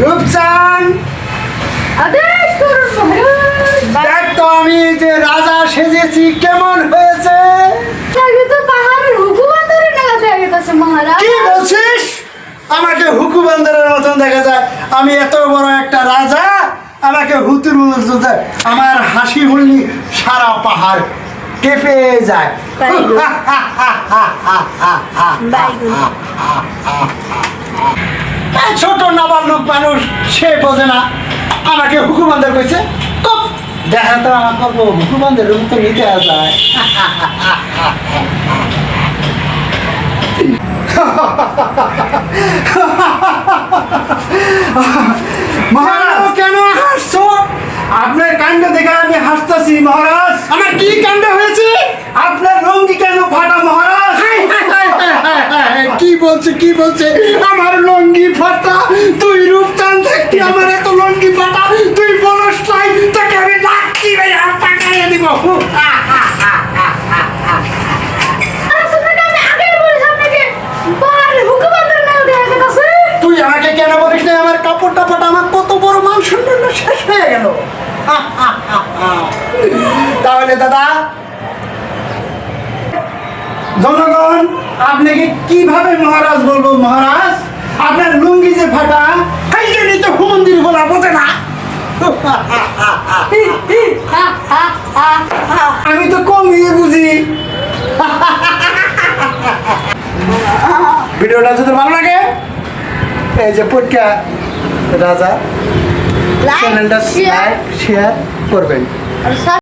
রূপচান, আদেশ করুন মহারাজ। দেখ তো আমি যে রাজা সেজেছি কেমন হয়েছে। আগে তো পাহাড়ের হুকুমানদারের নাগাদ হয়ে গেছে মহারাজ। কি বলছিস? আমাকে হুকুমানদারের মতন দেখা যায়? আমি এত বড় একটা রাজা, আমাকে হুতুর মতন দেয়? আমার হাসি হুল্লি সারা পাহাড় কেঁপে যায়। Very good. Very good. এই ছোট নাবালক মানুষ, সে বোঝে না, আমাকে হুকুমানদার কইছে। কপ, দেখা তো আমার করবো হুকুমানদের রূপ তো নিতে যায়। মহারাজ কেন হাসছো? আপনার কাণ্ড দেখে আমি হাসতেছি মহারাজ। আমার কি কাণ্ড হয়েছে? আপনার লঙ্গি কেন ফাটা মহারাজ? কি বলছে কি বলছে? আমার লঙ্গি ফাটা? তুই রূপচান থাকতি আমার এত লঙ্গি ফাটা? তুই বলস নাই তোকে আমি লাঠি মেরে পাঠাইয়ে দিব। তুই আমাকে কেন বলিস না? আমার কাপড় টাপড়, আমার কত বড় মান সম্মান শেষ হয়ে গেল। তাহলে দাদা, জনগণ আপনাকে কিভাবে মহারাজ বলবো? মহারাজ আপনার লুঙ্গি যে ফাটা, এই জন্যই তো হুমন্দির বলা বোঝে না। আমি তো কমিয়ে বুঝি। ভিডিওটা যদি ভালো লাগে, এই যে পটকা রাজা চ্যানেলটা লাইক শেয়ার করবেন।